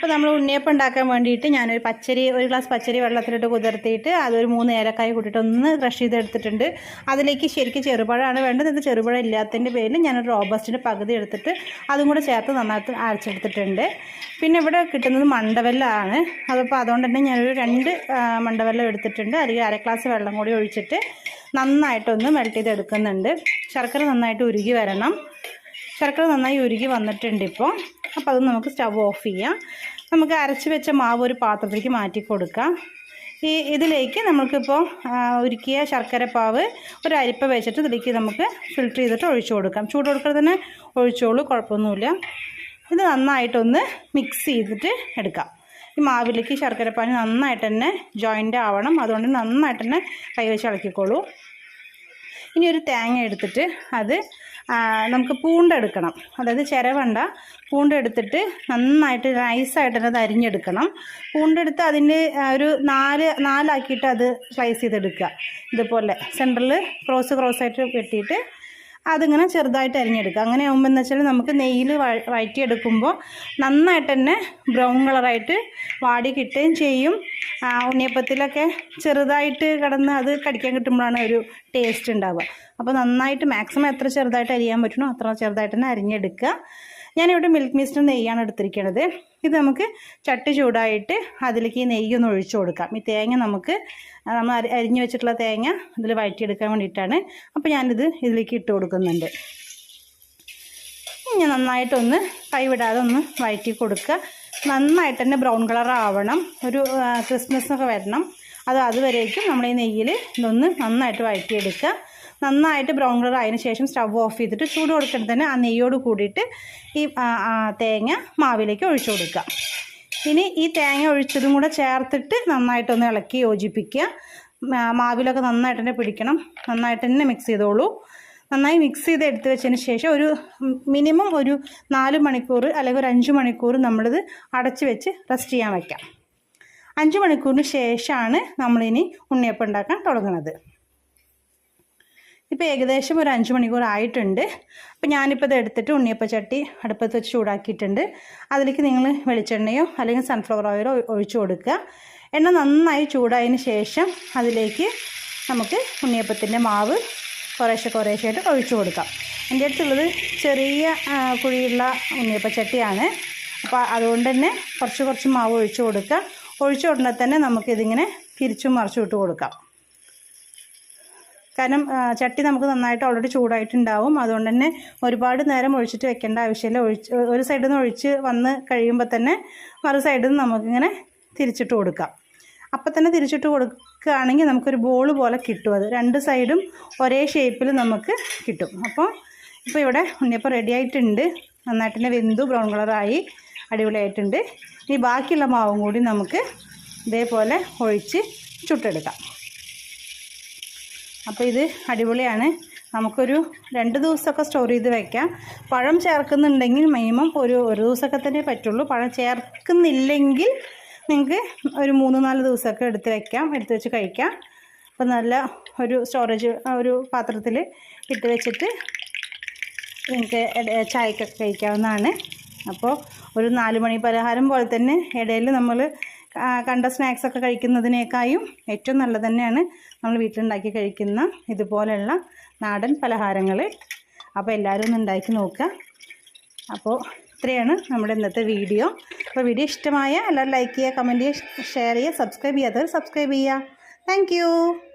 അപ്പോൾ നമ്മൾ ഉണ്ണിയപ്പം ഉണ്ടാക്കാൻ വേണ്ടിയിട്ട് ഞാനൊരു ഒരു ഗ്ലാസ് പച്ചരി വെള്ളത്തിലിട്ട് കുതിർത്തിയിട്ട് അതൊരു 3 ഏലക്കായ കൂട്ടിയിട്ട് ഒന്ന് ക്രഷ് ചെയ്തെടുത്തിട്ടുണ്ട്. അതിലേക്ക് ശരിക്കും ചെറുപഴമാണ് വേണ്ടത്. ഇത് ചെറുപഴം ഇല്ലാത്തതിൻ്റെ പേരിൽ ഞാനൊരു റോബസ്റ്റിൻ്റെ പകുതി എടുത്തിട്ട് അതും കൂടെ ചേർത്ത് നന്നായിട്ട് അരച്ചെടുത്തിട്ടുണ്ട്. പിന്നെ ഇവിടെ കിട്ടുന്നത് മണ്ടവെല്ലമാണ്. അതപ്പോൾ അതുകൊണ്ട് തന്നെ ഞാനൊരു 2 മണ്ടവെല്ലം എടുത്തിട്ടുണ്ട്. അതിൽ 1/2 ഗ്ലാസ് വെള്ളം കൂടി ഒഴിച്ചിട്ട് നന്നായിട്ടൊന്ന് മെൽറ്റ് ചെയ്തെടുക്കുന്നുണ്ട്. ശർക്കര നന്നായിട്ട് ഉരുകി വരണം. ശർക്കര നന്നായി ഉരുകി വന്നിട്ടുണ്ട് ഇപ്പോൾ. അപ്പോൾ അത് നമുക്ക് സ്റ്റവ് ഓഫ് ചെയ്യാം. നമുക്ക് അരച്ച് വെച്ച മാവ് ഒരു പാത്രത്തിലേക്ക് മാറ്റി കൊടുക്കാം. ഇതിലേക്ക് നമുക്കിപ്പോൾ ഉരുക്കിയ ശർക്കരപ്പാവ് ഒരു അരിപ്പ വെച്ചിട്ട് ഇതിലേക്ക് നമുക്ക് ഫിൽറ്റർ ചെയ്തിട്ട് ഒഴിച്ചു കൊടുക്കാം. ചൂട് കൊടുക്കാതെ തന്നെ ഒഴിച്ചോളൂ, കുഴപ്പമൊന്നുമില്ല. ഇത് നന്നായിട്ടൊന്ന് മിക്സ് ചെയ്തിട്ട് എടുക്കാം. ഈ മാവിലേക്ക് ശർക്കരപ്പാനി നന്നായിട്ട് തന്നെ ജോയിൻ്റ് ആവണം. അതുകൊണ്ട് നന്നായിട്ട് തന്നെ കൈവച്ച് ഇളക്കിക്കോളൂ. ഇനി ഒരു തേങ്ങ എടുത്തിട്ട് അത് നമുക്ക് പൂണ്ടെടുക്കണം. അതായത് ചിരവണ്ട, പൂണ്ടെടുത്തിട്ട് നന്നായിട്ട് നൈസായിട്ട് തന്നെ അത് അരിഞ്ഞെടുക്കണം. പൂണ്ടെടുത്ത് അതിൻ്റെ ഒരു നാലാക്കിയിട്ട് അത് സ്ലൈസ് ചെയ്തെടുക്കുക. ഇതുപോലെ സെൻറ്ററിൽ ക്രോസായിട്ട് വെട്ടിയിട്ട് അതിങ്ങനെ ചെറുതായിട്ട് അരിഞ്ഞെടുക്കുക. അങ്ങനെ ആകുമ്പോൾ എന്ന് വെച്ചാൽ നമുക്ക് നെയ്യിൽ വഴറ്റിയെടുക്കുമ്പോൾ നന്നായിട്ട് തന്നെ ബ്രൗൺ കളറായിട്ട് വാടി കിട്ടുകയും ചെയ്യും. ഉണ്ണിയപ്പത്തിലൊക്കെ ചെറുതായിട്ട് കിടന്ന് അത് കടിക്കാൻ കിട്ടുമ്പോഴാണ് ഒരു ടേസ്റ്റ് ഉണ്ടാവുക. അപ്പോൾ നന്നായിട്ട് മാക്സിമം എത്ര ചെറുതായിട്ട് അരിയാൻ പറ്റണോ അത്ര ചെറുതായിട്ട് തന്നെ അരിഞ്ഞെടുക്കുക. ഞാനിവിടെ മിൽക്ക് മിസ്റ്റ് നെയ്യാണ് എടുത്തിരിക്കുന്നത്. ഇത് നമുക്ക് ചട്ടി ചൂടായിട്ട് അതിലേക്ക് ഈ നെയ്യൊന്ന് ഒഴിച്ചു കൊടുക്കാം. ഈ തേങ്ങ നമ്മൾ അരിഞ്ഞു വെച്ചിട്ടുള്ള തേങ്ങ ഇതിൽ വഴറ്റിയെടുക്കാൻ വേണ്ടിയിട്ടാണ്. അപ്പോൾ ഞാനിത് ഇതിലേക്ക് ഇട്ട് കൊടുക്കുന്നുണ്ട്. ഇനി നന്നായിട്ടൊന്ന് കൈവിടാതെ ഒന്ന് വഴറ്റി കൊടുക്കുക. നന്നായിട്ട് തന്നെ ബ്രൗൺ കളർ ആവണം, ഒരു ക്രിസ്മസിനൊക്കെ വരണം. അതുവരേക്കും നമ്മൾ ഈ നെയ്യിൽ ഇതൊന്ന് നന്നായിട്ട് വഴറ്റിയെടുക്കുക. നന്നായിട്ട് ബ്രൗൺ കളർ ആയതിനു ശേഷം സ്റ്റവ് ഓഫ് ചെയ്തിട്ട് ചൂട് കൊടുത്തിട്ട് തന്നെ ആ നെയ്യോട് കൂടിയിട്ട് ഈ തേങ്ങ മാവിലേക്ക് ഒഴിച്ചു കൊടുക്കുക. ഇനി ഈ തേങ്ങ ഒഴിച്ചതും കൂടെ ചേർത്തിട്ട് നന്നായിട്ടൊന്ന് ഇളക്കി യോജിപ്പിക്കുക. മാവിലൊക്കെ നന്നായിട്ട് തന്നെ പിടിക്കണം. നന്നായിട്ട് തന്നെ മിക്സ് ചെയ്തോളൂ. നന്നായി മിക്സ് ചെയ്ത് എടുത്ത് വെച്ചതിന് ശേഷം ഒരു മിനിമം ഒരു 4 മണിക്കൂർ അല്ലെങ്കിൽ ഒരു 5 മണിക്കൂർ നമ്മളിത് അടച്ച് വെച്ച് റെസ്റ്റ് ചെയ്യാൻ വയ്ക്കാം. 5 മണിക്കൂറിന് ശേഷമാണ് നമ്മളിനി ഉണ്ണിയപ്പം ഉണ്ടാക്കാൻ തുടങ്ങുന്നത്. ഇപ്പോൾ ഏകദേശം ഒരു 5 മണിക്കൂർ ആയിട്ടുണ്ട്. അപ്പോൾ ഞാനിപ്പോൾ ഇത് എടുത്തിട്ട് ഉണ്ണിയപ്പ ചട്ടി അടുപ്പത്ത് വെച്ച് ചൂടാക്കിയിട്ടുണ്ട്. അതിലേക്ക് നിങ്ങൾ വെളിച്ചെണ്ണയോ അല്ലെങ്കിൽ സൺഫ്ലവർ ഓയിലോ ഒഴിച്ചു കൊടുക്കുക. എണ്ണ നന്നായി ചൂടായതിന് ശേഷം അതിലേക്ക് നമുക്ക് ഉണ്ണിയപ്പത്തിൻ്റെ മാവ് കുറേശ്ശെയായിട്ട് ഒഴിച്ചു കൊടുക്കാം. എൻ്റെ അടുത്തുള്ളത് ചെറിയ കുഴിയുള്ള ഉണ്ണിയപ്പച്ചട്ടിയാണ്. അപ്പോൾ അതുകൊണ്ട് തന്നെ കുറച്ച് മാവ് ഒഴിച്ചു കൊടുക്കുക. ഒഴിച്ച ഉടനെ തന്നെ നമുക്കിതിങ്ങനെ തിരിച്ചും മറിച്ചും ഇട്ട് കൊടുക്കാം. കാരണം ചട്ടി നമുക്ക് നന്നായിട്ട് ഓൾറെഡി ചൂടായിട്ടുണ്ടാവും. അതുകൊണ്ട് തന്നെ ഒരുപാട് നേരം ഒഴിച്ചിട്ട് വെക്കേണ്ട ആവശ്യമില്ല. ഒരു സൈഡിൽ നിന്ന് ഒഴിച്ച് വന്ന് കഴിയുമ്പോൾ തന്നെ മറു സൈഡിൽ നിന്ന് നമുക്കിങ്ങനെ തിരിച്ചിട്ട് കൊടുക്കാം. അപ്പം തന്നെ തിരിച്ചിട്ട് കൊടുക്കുകയാണെങ്കിൽ നമുക്കൊരു ബോൾ പോലെ കിട്ടും. അത് 2 സൈഡും ഒരേ ഷേപ്പിൽ നമുക്ക് കിട്ടും. ഇപ്പോൾ ഇവിടെ ഉണ്ണിയപ്പം റെഡി ആയിട്ടുണ്ട്. നന്നായിട്ട് തന്നെ വെന്തു ബ്രൗൺ കളറായി അടിപൊളിയായിട്ടുണ്ട്. ഇനി ബാക്കിയുള്ള മാവും കൂടി നമുക്ക് ഇതേപോലെ ഒഴിച്ച് ചുട്ടെടുക്കാം. അപ്പോൾ ഇത് അടിപൊളിയാണ്. നമുക്കൊരു 2 ദിവസമൊക്കെ സ്റ്റോർ ചെയ്ത് വയ്ക്കാം. പഴം ചേർക്കുന്നുണ്ടെങ്കിൽ മിനിമം ഒരു ദിവസമൊക്കെ തന്നെ പറ്റുള്ളൂ. പഴം ചേർക്കുന്നില്ലെങ്കിൽ നിങ്ങൾക്ക് ഒരു 3-4 ദിവസമൊക്കെ എടുത്ത് വെച്ച് കഴിക്കാം. അപ്പോൾ നല്ല ഒരു സ്റ്റോറേജ് ഒരു പാത്രത്തിൽ ഇട്ട് വെച്ചിട്ട് നിങ്ങൾക്ക് ചായക്കൊക്കെ കഴിക്കാവുന്നതാണ്. അപ്പോൾ ഒരു 4 മണി പലഹാരം പോലെ തന്നെ ഇടയിൽ നമ്മൾ കണ്ട സ്നാക്സൊക്കെ കഴിക്കുന്നതിനേക്കാളും ഏറ്റവും നല്ലത് തന്നെയാണ് നമ്മൾ വീട്ടിലുണ്ടാക്കി കഴിക്കുന്ന ഇതുപോലെയുള്ള നാടൻ പലഹാരങ്ങൾ. അപ്പോൾ എല്ലാവരും ഒന്ന് ഉണ്ടാക്കി നോക്കുക. അപ്പോൾ ഇത്രയാണ് നമ്മുടെ ഇന്നത്തെ വീഡിയോ. അപ്പോൾ വീഡിയോ ഇഷ്ടമായ എല്ലാവരും ലൈക്ക് ചെയ്യുക, കമൻറ്റ് ചെയ്യുക, ഷെയർ ചെയ്യുക, സബ്സ്ക്രൈബ് ചെയ്യാത്തവർ സബ്സ്ക്രൈബ് ചെയ്യുക. താങ്ക്